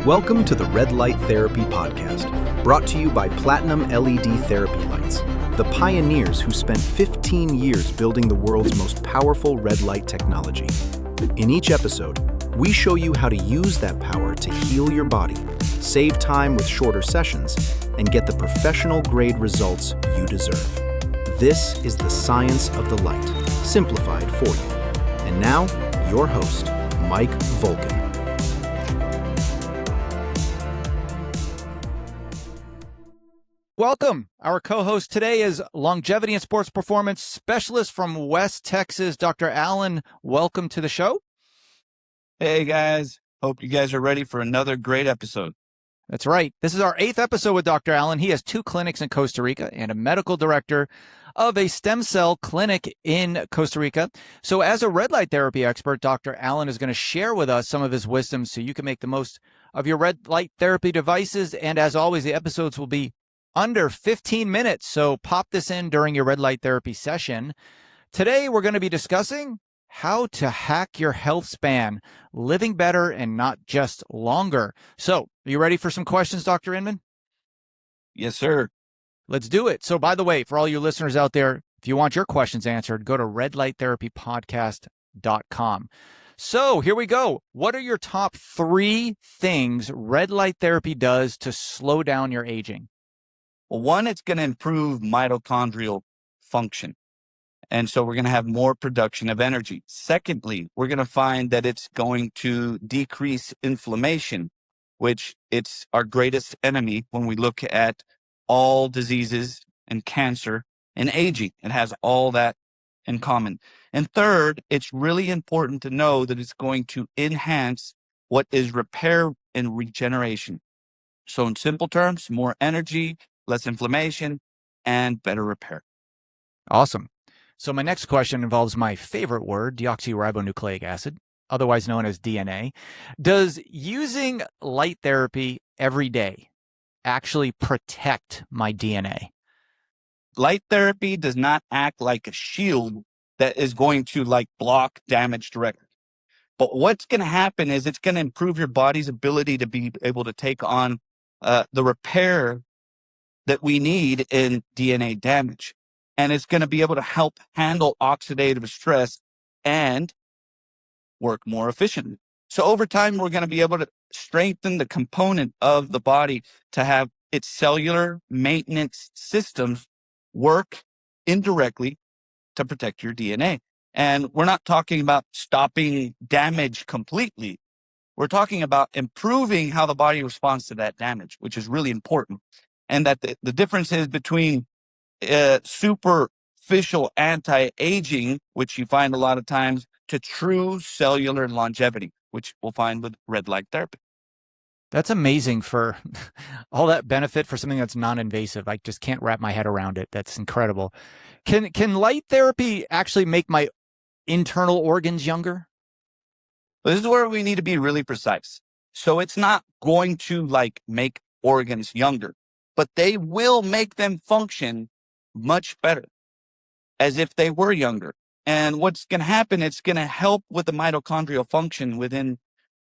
Welcome to the Red Light Therapy Podcast, brought to you by Platinum LED Therapy Lights, the pioneers who spent 15 years building the world's most powerful red light technology. In each episode, we show you how to use that power to heal your body, save time with shorter sessions, and get the professional-grade results you deserve. This is the science of the light, simplified for you. And now, your host, Mike Volkin. Welcome. Our co-host today is longevity and sports performance specialist from West Texas, Dr. Allen. Welcome to the show. Hey guys, hope you guys are ready for another great episode. That's right. This is our 8th episode with Dr. Allen. He has 2 clinics in Costa Rica and a medical director of a stem cell clinic in Costa Rica. So as a red light therapy expert, Dr. Allen is going to share with us some of his wisdom so you can make the most of your red light therapy devices. And as always, the episodes will be under 15 minutes. So pop this in during your red light therapy session. Today, we're going to be discussing how to hack your health span, living better and not just longer. So are you ready for some questions, Dr. Inman? Yes, sir. Let's do it. So by the way, for all you listeners out there, if you want your questions answered, go to redlighttherapypodcast.com. So here we go. What are your top 3 things red light therapy does to slow down your aging? Well, one, it's going to improve mitochondrial function. And so we're going to have more production of energy. Secondly, we're going to find that it's going to decrease inflammation, which it's our greatest enemy when we look at all diseases and cancer and aging. It has all that in common. And third, it's really important to know that it's going to enhance what is repair and regeneration. So in simple terms, more energy, less inflammation, and better repair. Awesome. So my next question involves my favorite word, deoxyribonucleic acid, otherwise known as DNA. Does using light therapy every day actually protect my DNA? Light therapy does not act like a shield that is going to block damage directly. But what's going to happen is it's going to improve your body's ability to be able to take on the repair that we need in DNA damage. And it's going to be able to help handle oxidative stress and work more efficiently. So over time, we're going to be able to strengthen the component of the body to have its cellular maintenance systems work indirectly to protect your DNA. And we're not talking about stopping damage completely. We're talking about improving how the body responds to that damage, which is really important. And that the difference is between superficial anti-aging, which you find a lot of times, to true cellular longevity, which we'll find with red light therapy. That's amazing for all that benefit for something that's non-invasive. I just can't wrap my head around it. That's incredible. Can light therapy actually make my internal organs younger? This is where we need to be really precise. So it's not going to make organs younger, but they will make them function much better as if they were younger. And what's going to happen, it's going to help with the mitochondrial function within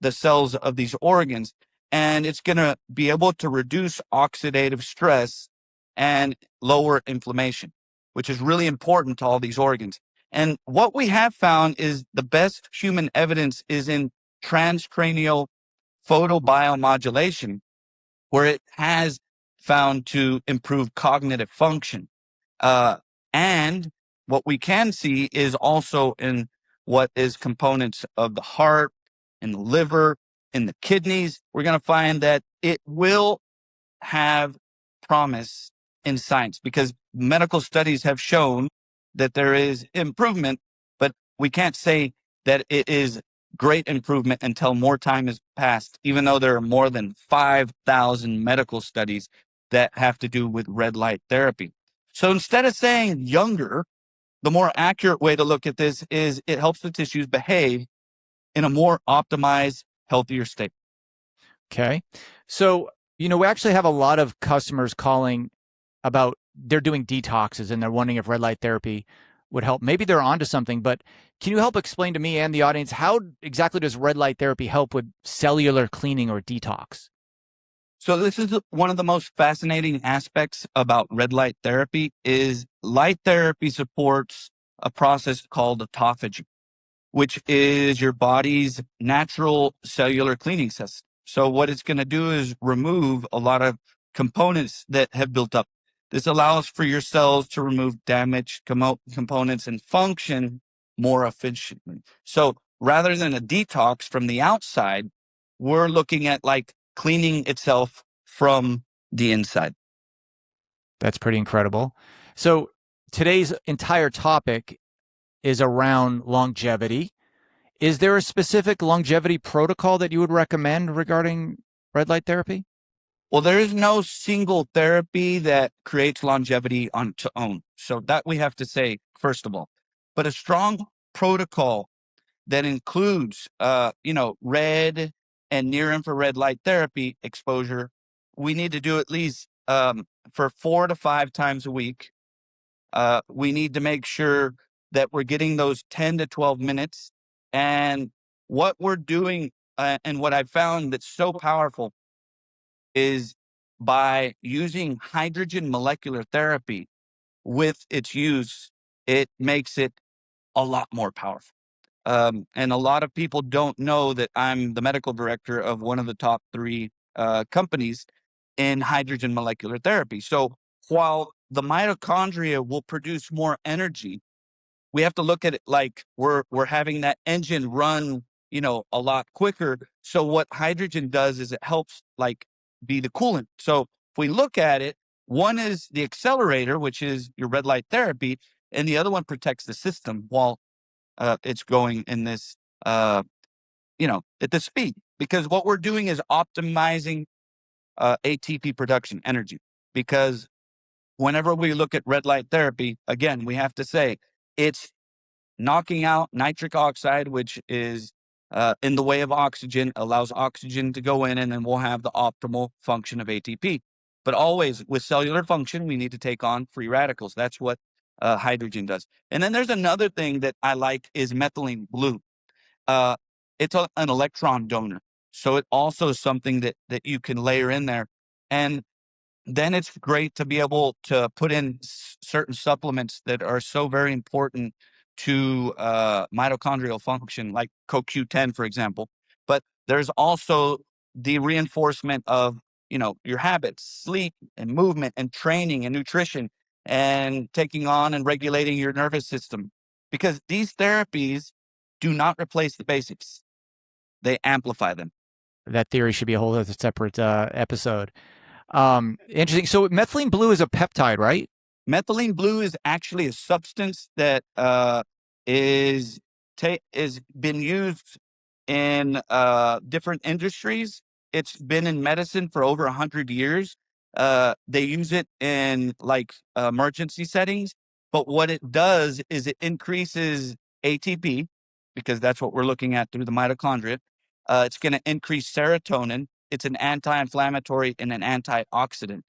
the cells of these organs. And it's going to be able to reduce oxidative stress and lower inflammation, which is really important to all these organs. And what we have found is the best human evidence is in transcranial photobiomodulation, where it has found to improve cognitive function. And what we can see is also in what is components of the heart and the liver and the kidneys. We're going to find that it will have promise in science because medical studies have shown that there is improvement, but we can't say that it is great improvement until more time has passed, even though there are more than 5,000 medical studies that have to do with red light therapy. So instead of saying younger, the more accurate way to look at this is it helps the tissues behave in a more optimized, healthier state. Okay. So, we actually have a lot of customers calling about they're doing detoxes and they're wondering if red light therapy would help. Maybe they're onto something, but can you help explain to me and the audience how exactly does red light therapy help with cellular cleaning or detox? So this is one of the most fascinating aspects about red light therapy is light therapy supports a process called autophagy, which is your body's natural cellular cleaning system. So what it's going to do is remove a lot of components that have built up. This allows for your cells to remove damaged components and function more efficiently. So rather than a detox from the outside, we're looking at like cleaning itself from the inside. That's pretty incredible. So today's entire topic is around longevity. Is there a specific longevity protocol that you would recommend regarding red light therapy? Well, there is no single therapy that creates longevity on its own. So that we have to say, first of all, but a strong protocol that includes, red and near infrared light therapy exposure. We need to do at least for 4 to 5 times a week. We need to make sure that we're getting those 10 to 12 minutes. And what we're doing, and what I've found that's so powerful is by using hydrogen molecular therapy with its use, it makes it a lot more powerful. And a lot of people don't know that I'm the medical director of one of the top 3 companies in hydrogen molecular therapy. So while the mitochondria will produce more energy, we have to look at it like we're having that engine run, a lot quicker. So what hydrogen does is it helps like be the coolant. So if we look at it, one is the accelerator, which is your red light therapy, and the other one protects the system while it's going in this, at the speed. Because what we're doing is optimizing ATP production energy. Because whenever we look at red light therapy, again, we have to say it's knocking out nitric oxide, which is in the way of oxygen, allows oxygen to go in, and then we'll have the optimal function of ATP. But always with cellular function, we need to take on free radicals. That's what hydrogen does. And then there's another thing that I like is methylene blue. Uh, it's an electron donor. So it also is something that you can layer in there. And then it's great to be able to put in certain supplements that are so very important to mitochondrial function, like CoQ10, for example. But there's also the reinforcement of, your habits, sleep and movement and training and nutrition and taking on and regulating your nervous system. Because these therapies do not replace the basics. They amplify them. That theory should be a whole other separate episode. Interesting. So methylene blue is a peptide, right? Methylene blue is actually a substance that is been used in different industries. It's been in medicine for over 100 years. They use it in like emergency settings, but what it does is it increases ATP because that's what we're looking at through the mitochondria. It's going to increase serotonin. It's an anti-inflammatory and an antioxidant.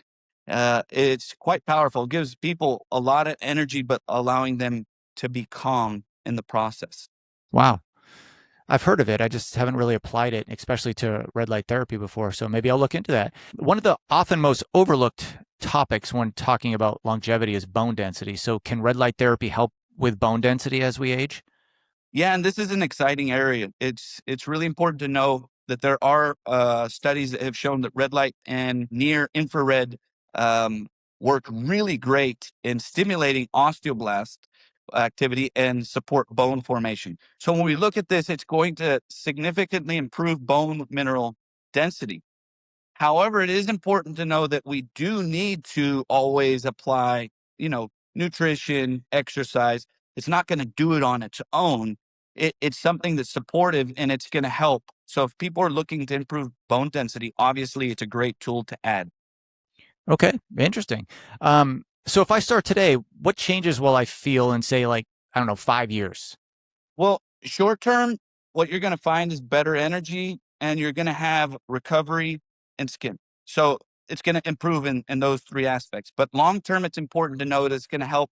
It's quite powerful. It gives people a lot of energy, but allowing them to be calm in the process. Wow. I've heard of it. I just haven't really applied it, especially to red light therapy before. So maybe I'll look into that. One of the often most overlooked topics when talking about longevity is bone density. So can red light therapy help with bone density as we age? Yeah, and this is an exciting area. It's really important to know that there are studies that have shown that red light and near infrared um, work really great in stimulating osteoblast activity and support bone formation. So when we look at this, it's going to significantly improve bone mineral density. However, it is important to know that we do need to always apply, nutrition, exercise. It's not going to do it on its own. It's something that's supportive and it's going to help. So if people are looking to improve bone density, obviously it's a great tool to add. Okay, interesting. So if I start today, what changes will I feel in say like, I don't know, 5 years? Well, short term, what you're going to find is better energy and you're going to have recovery and skin. So it's going to improve in those 3 aspects. But long term, it's important to know that it's going to help,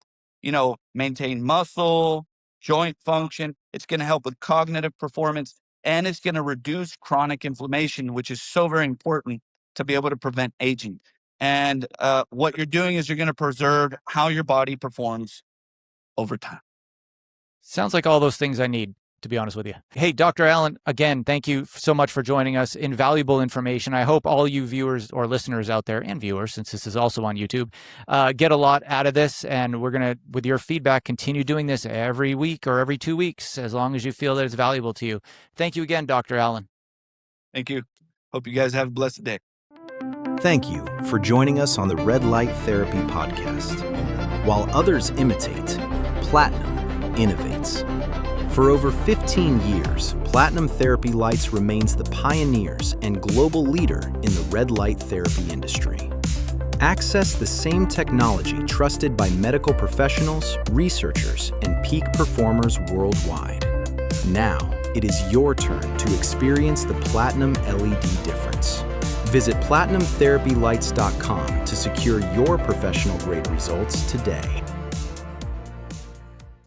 maintain muscle, joint function. It's going to help with cognitive performance, and it's going to reduce chronic inflammation, which is so very important to be able to prevent aging. And what you're doing is you're going to preserve how your body performs over time. Sounds like all those things I need, to be honest with you. Hey, Dr. Allen, again, thank you so much for joining us. Invaluable information. I hope all you viewers or listeners out there, and viewers, since this is also on YouTube, get a lot out of this. And we're going to, with your feedback, continue doing this every week or every 2 weeks, as long as you feel that it's valuable to you. Thank you again, Dr. Allen. Thank you. Hope you guys have a blessed day. Thank you for joining us on the Red Light Therapy Podcast. While others imitate, Platinum innovates. For over 15 years, Platinum Therapy Lights remains the pioneers and global leader in the red light therapy industry. Access the same technology trusted by medical professionals, researchers, and peak performers worldwide. Now, it is your turn to experience the Platinum LED difference. Visit PlatinumTherapyLights.com to secure your professional-grade results today.